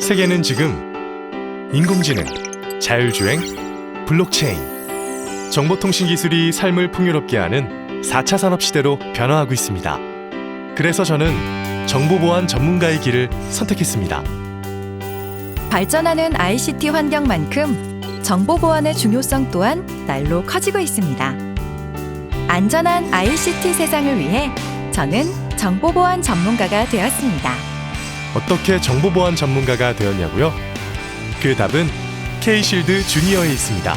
세계는 지금 인공지능, 자율주행, 블록체인, 정보통신 기술이 삶을 풍요롭게 하는 4차 산업시대로 변화하고 있습니다. 그래서 저는 정보보안 전문가의 길을 선택했습니다. 발전하는 ICT 환경만큼 정보보안의 중요성 또한 날로 커지고 있습니다. 안전한 ICT 세상을 위해 저는 정보보안 전문가가 되었습니다. 어떻게 정보보안 전문가가 되었냐고요? 그 답은 K-실드 주니어에 있습니다.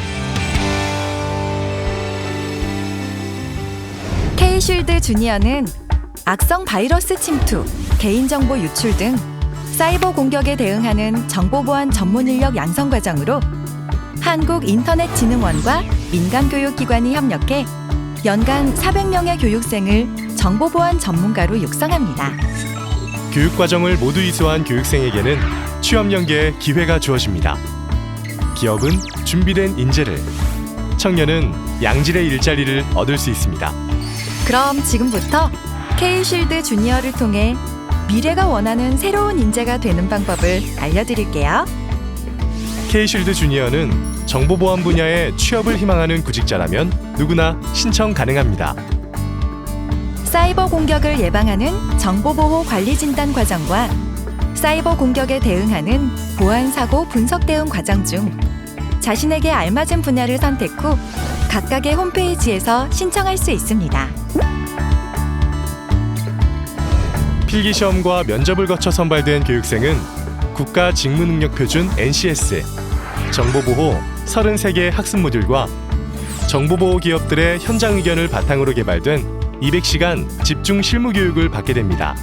K-쉴드 주니어는 악성 바이러스 침투, 개인정보 유출 등 사이버 공격에 대응하는 정보보안 전문 인력 양성 과정으로 한국인터넷진흥원과 민간교육기관이 협력해 연간 400명의 교육생을 정보보안 전문가로 육성합니다. 교육과정을 모두 이수한 교육생에게는 취업 연계의 기회가 주어집니다. 기업은 준비된 인재를, 청년은 양질의 일자리를 얻을 수 있습니다. 그럼 지금부터 K-쉴드 주니어를 통해 미래가 원하는 새로운 인재가 되는 방법을 알려드릴게요. K-실드 주니어는 정보보안 분야에 취업을 희망하는 구직자라면 누구나 신청 가능합니다. 사이버 공격을 예방하는 정보보호 관리 진단 과정과 사이버 공격에 대응하는 보안 사고 분석 대응 과정 중 자신에게 알맞은 분야를 선택 후 각각의 홈페이지에서 신청할 수 있습니다. 필기시험과 면접을 거쳐 선발된 교육생은 국가직무능력표준 NCS, 정보보호 33개 학습 모듈과 정보보호 기업들의 현장 의견을 바탕으로 개발된 200시간 집중 실무 교육을 받게 됩니다.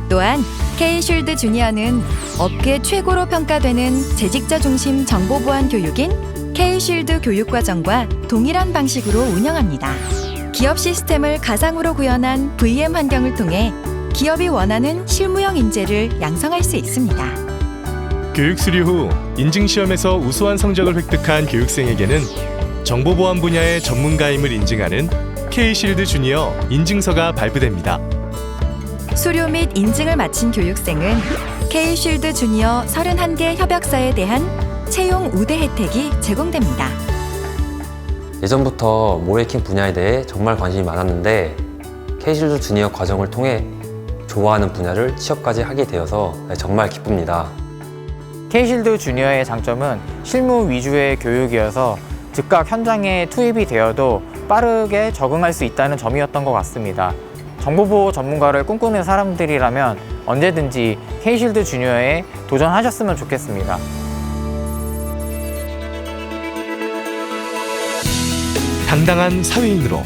또한 K-쉴드 주니어는 업계 최고로 평가되는 재직자 중심 정보보안 교육인 K-쉴드 교육과정과 동일한 방식으로 운영합니다. 기업 시스템을 가상으로 구현한 VM 환경을 통해 기업이 원하는 실무형 인재를 양성할 수 있습니다. 교육 수료 후 인증시험에서 우수한 성적을 획득한 교육생에게는 정보보안 분야의 전문가임을 인증하는 K-실드 주니어 인증서가 발부됩니다. 수료 및 인증을 마친 교육생은 K-쉴드 주니어 31개 협약사에 대한 채용 우대 혜택이 제공됩니다. 예전부터 모래킹 분야에 대해 정말 관심이 많았는데 K-쉴드 주니어 과정을 통해 좋아하는 분야를 취업까지 하게 되어서 정말 기쁩니다. K-쉴드 주니어의 장점은 실무 위주의 교육이어서 즉각 현장에 투입이 되어도 빠르게 적응할 수 있다는 점이었던 것 같습니다. 정보보호 전문가를 꿈꾸는 사람들이라면 언제든지 K-쉴드 주니어에 도전하셨으면 좋겠습니다. 당당한 사회인으로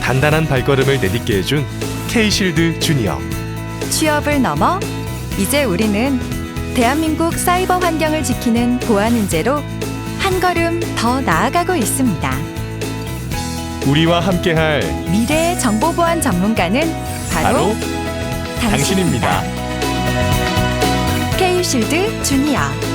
단단한 발걸음을 내딛게 해준 K-실드 주니어. 취업을 넘어 이제 우리는 대한민국 사이버 환경을 지키는 보안 인재로 한 걸음 더 나아가고 있습니다. 우리와 함께할 미래의 정보보안 전문가는 바로 당신입니다. K-쉴드 주니어.